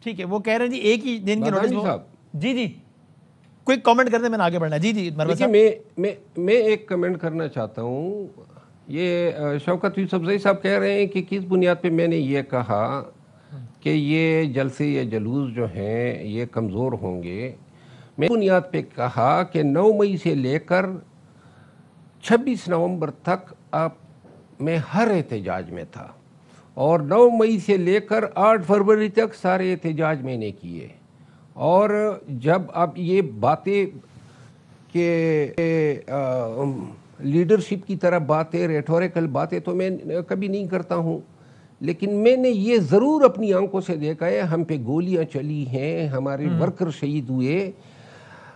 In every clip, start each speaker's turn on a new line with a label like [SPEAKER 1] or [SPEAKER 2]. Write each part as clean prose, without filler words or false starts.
[SPEAKER 1] ٹھیک ہے، وہ کہہ رہے ہیں جی ایک ہی دن کی نوٹس. جی جی کوئی کامنٹ کر دیں، میں نے آگے بڑھنا ہے. جی جی
[SPEAKER 2] میں ایک کمنٹ کرنا چاہتا ہوں. یہ شوکت یوسفزئی صاحب کہہ رہے ہیں کہ کس بنیاد پہ میں نے یہ کہا کہ یہ جلسے یا جلوس جو ہیں یہ کمزور ہوں گے. میں بنیاد پہ کہا کہ 9 مئی سے لے کر 26 نومبر تک میں ہر احتجاج میں تھا، اور 9 مئی سے لے کر 8 فروری تک سارے احتجاج میں نے کیے. اور جب اب یہ باتیں کہ لیڈرشپ کی طرح باتیں، ریٹوریکل باتیں تو میں کبھی نہیں کرتا ہوں، لیکن میں نے یہ ضرور اپنی آنکھوں سے دیکھا ہے. ہم پہ گولیاں چلی ہیں، ہمارے ورکر شہید ہوئے.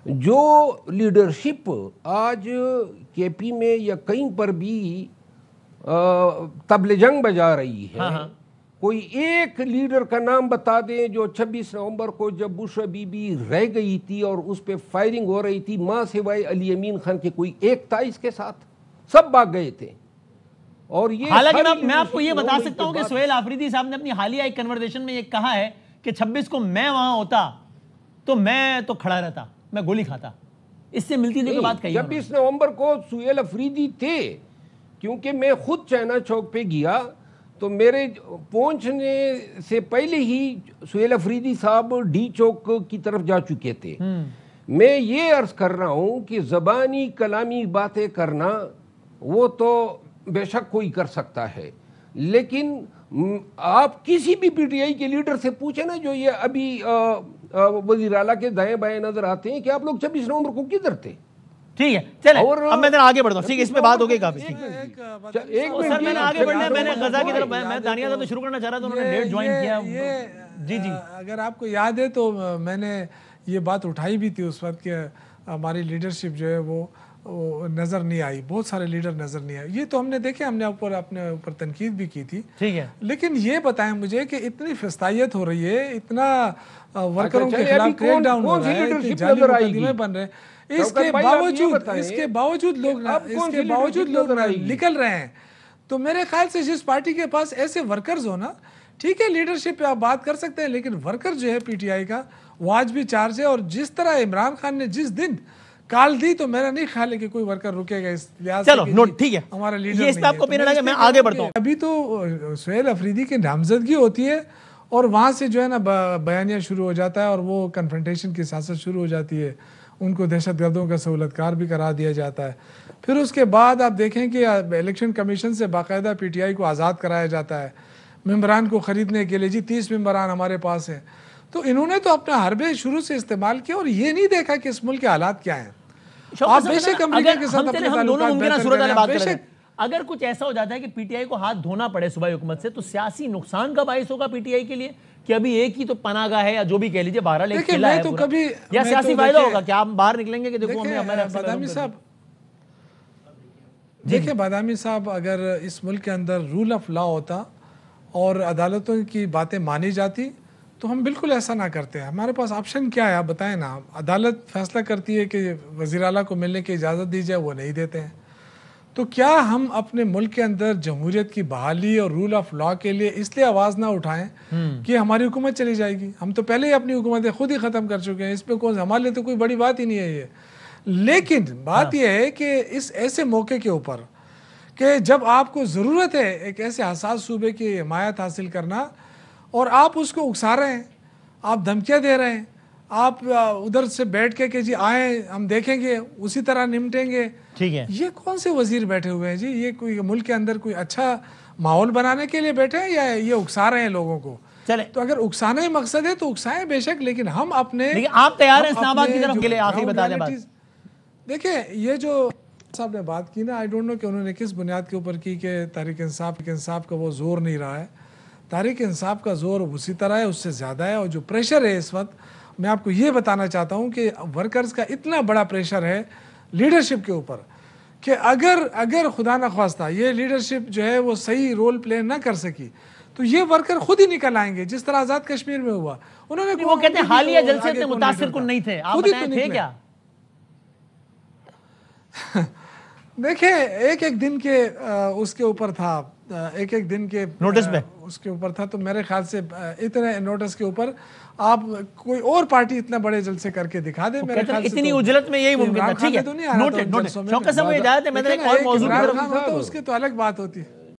[SPEAKER 2] جو لیڈرشپ آج کے پی میں یا کہیں پر بھی طبل جنگ بجا رہی ہے، کوئی ایک لیڈر کا نام بتا دیں جو 26 نومبر کو جب بش بی بی رہ گئی تھی اور اس پہ فائرنگ ہو رہی تھی، ماں سوائے علی امین خان کے کوئی ایک تھا اس کے ساتھ؟ سب بھاگ گئے تھے. اور یہ
[SPEAKER 1] حالانکہ میں آپ کو یہ بتا سکتا ہوں کہ سہیل آفریدی صاحب نے اپنی حالیہ ایک کنورسیشن میں یہ کہا ہے کہ 26 کو میں وہاں ہوتا تو میں تو کھڑا رہتا، میں گولی کھاتا. اس سے ملتی جو بات کہی.
[SPEAKER 2] 26 نومبر کو سہیل آفریدی تھے، کیونکہ میں خود چائنا چوک پہ گیا تو میرے پہنچنے سے پہلے ہی سہیل آفریدی صاحب ڈی چوک کی طرف جا چکے تھے. میں یہ عرض کر رہا ہوں کہ زبانی کلامی باتیں کرنا وہ تو بے شک کوئی کر سکتا ہے، لیکن آپ کسی بھی پی ٹی آئی کے لیڈر سے پوچھیں نا جو یہ ابھی وزیر اعلیٰ کے دائیں بائیں نظر آتے ہیں، کہ آپ لوگ 26 نومبر کو کدھر تھے؟
[SPEAKER 1] ٹھیک ہے چلیں اب میں آگے بڑھتا ہوں. ٹھیک ہے، اس میں بات ہو گئی کافی. سر میں نے آگے بڑھنا ہے، میں نے غزہ کی طرف میں دانیہ صاحب سے شروع کرنا چاہ رہا تھا، انہوں نے لیٹ جوائن کیا. جی جی
[SPEAKER 3] اگر آپ کو یاد ہے تو میں نے یہ بات اٹھائی بھی تھی اس وقت کہ ہماری لیڈرشپ جو ہے وہ نظر نہیں آئی، بہت سارے لیڈر نظر نہیں آئے. یہ تو ہم نے دیکھے، ہم نے اپنے اوپر تنقید بھی کی تھی.
[SPEAKER 1] ٹھیک ہے،
[SPEAKER 3] لیکن یہ بتائیں مجھے کہ اتنی فستائیت ہو رہی ہے، اتنا ورکروں کے خلاف کریک ڈاؤن ہو رہا ہے، اتنی جعلی مقدمے بن رہے ہیں، اس کے باوجود لوگ نکل رہے ہیں. تو میرے خیال سے جس پارٹی کے پاس ایسے ورکرز ہو نا، ٹھیک ہے لیڈرشپ پہ آپ بات کر سکتے ہیں، لیکن ورکر جو ہے پی ٹی آئی کا وہ آج بھی چارج ہے. اور جس طرح عمران خان نے جس دن کال دی تو میرا نہیں خیال ہے کہ کوئی ورکر رکے گا اس لحاظ سے.
[SPEAKER 1] چلو نوٹ ٹھیک ہے،
[SPEAKER 3] ہمارا لیڈر
[SPEAKER 1] یہ اس پہ آپ کو پینا لگا. میں آگے بڑھتا ہوں.
[SPEAKER 3] ابھی تو سہیل آفریدی کی نامزدگی ہوتی ہے اور وہاں سے جو ہے نا بیانیہ شروع ہو جاتا ہے اور وہ کنفرنٹیشن کی سیاست شروع ہو جاتی ہے. ان کو دہشت گردوں کا سہولت کار بھی قرار دیا جاتا ہے. پھر اس کے بعد آپ دیکھیں کہ الیکشن کمیشن سے باقاعدہ پی ٹی آئی کو آزاد کرایا جاتا ہے ممبران کو خریدنے کے لیے. جی 30 ممبران ہمارے پاس ہیں. تو انہوں نے تو اپنا حربے شروع سے استعمال کیا اور یہ نہیں دیکھا کہ اس ملک کے حالات کیا ہیں. آپ بے شک امریکہ کے ساتھ اپنے تعلقات بہتر کریں.
[SPEAKER 1] اگر کچھ ایسا ہو جاتا ہے کہ پی ٹی آئی کو ہاتھ دھونا پڑے صوبائی حکومت سے، تو سیاسی نقصان کا باعث ہوگا پی ٹی آئی کے لیے کہ ابھی ایک ہی تو پناہ گاہ ہے یا جو بھی کہہ لیجیے، بہرحال ایک قلعہ ہے پورا، یا سیاسی فائدہ ہوگا کہ آپ باہر نکلیں گے کہ دیکھو ہمیں ہمارے
[SPEAKER 3] بادامی صاحب دیکھیں بادامی صاحب، اگر اس ملک کے اندر رول آف لا ہوتا اور عدالتوں کی باتیں مانی جاتی تو ہم بالکل ایسا نہ کرتے ہیں. ہمارے پاس آپشن کیا ہے آپ بتائیں نا. عدالت فیصلہ کرتی ہے کہ وزیر اعلیٰ کو ملنے کی اجازت دی جائے، وہ نہیں دیتے ہیں. تو کیا ہم اپنے ملک کے اندر جمہوریت کی بحالی اور رول آف لا کے لیے اس لیے آواز نہ اٹھائیں کہ ہماری حکومت چلی جائے گی؟ ہم تو پہلے ہی اپنی حکومتیں خود ہی ختم کر چکے ہیں، اس پہ ہمارے لیے تو کوئی بڑی بات ہی نہیں ہے یہ. لیکن بات یہ ہے کہ اس ایسے موقع کے اوپر کہ جب آپ کو ضرورت ہے ایک ایسے حساس صوبے کی حمایت حاصل کرنا اور آپ اس کو اکسا رہے ہیں، آپ دھمکیاں دے رہے ہیں، آپ ادھر سے بیٹھ کے کہ جی آئیں ہم دیکھیں گے اسی طرح نمٹیں گے.
[SPEAKER 1] ٹھیک ہے،
[SPEAKER 3] یہ کون سے وزیر بیٹھے ہوئے ہیں جی؟ یہ کوئی ملک کے اندر کوئی اچھا ماحول بنانے کے لیے بیٹھے ہیں یا یہ اکسا رہے ہیں لوگوں کو؟
[SPEAKER 1] چلیں
[SPEAKER 3] تو اگر اکسانا ہی مقصد ہے تو اکسائیں بے شک، لیکن ہم اپنے
[SPEAKER 1] آپ تیار ہیں اسلام آباد کی طرف کے لیے؟ آخری بتا دیں بات.
[SPEAKER 3] دیکھیں یہ جو صاحب نے بات کی نا، آئی ڈونٹ نو کہ انہوں نے کس بنیاد کے اوپر کی کہ تحریک انصاف کا وہ زور نہیں رہا ہے. تحریک انصاف کا زور اسی طرح ہے، اس سے زیادہ ہے. اور جو پریشر ہے اس وقت، میں آپ کو یہ بتانا چاہتا ہوں کہ ورکرز کا اتنا بڑا پریشر ہے لیڈرشپ کے اوپر کہ اگر خدا نخواستہ یہ لیڈرشپ جو ہے وہ صحیح رول پلے نہ کر سکی تو یہ ورکر خود ہی نکل آئیں گے، جس طرح آزاد کشمیر میں ہوا. انہوں نے
[SPEAKER 1] وہ کہتے ہیں حالیہ جلسے اتنے متاثر کن نہیں تھے، آپ بتائیں تھے کیا؟
[SPEAKER 3] دیکھیں ایک دن کے اس کے اوپر تھا ایک ایک دن کے
[SPEAKER 1] نوٹس پہ
[SPEAKER 3] اس کے اوپر تھا، تو میرے خیال سے اتنے نوٹس کے اوپر آپ کوئی اور پارٹی اتنا بڑے جلسے کر کے دکھا دے، میرے خیال سے
[SPEAKER 1] اتنی اجلت میں یہی ممکن ہے. ٹھیک ہے، نوٹڈ. شوکت صاحب مجھے اجازت ہے، میں نے ایک اور موضوع
[SPEAKER 3] تو اس کی تو الگ بات ہوتی ہے.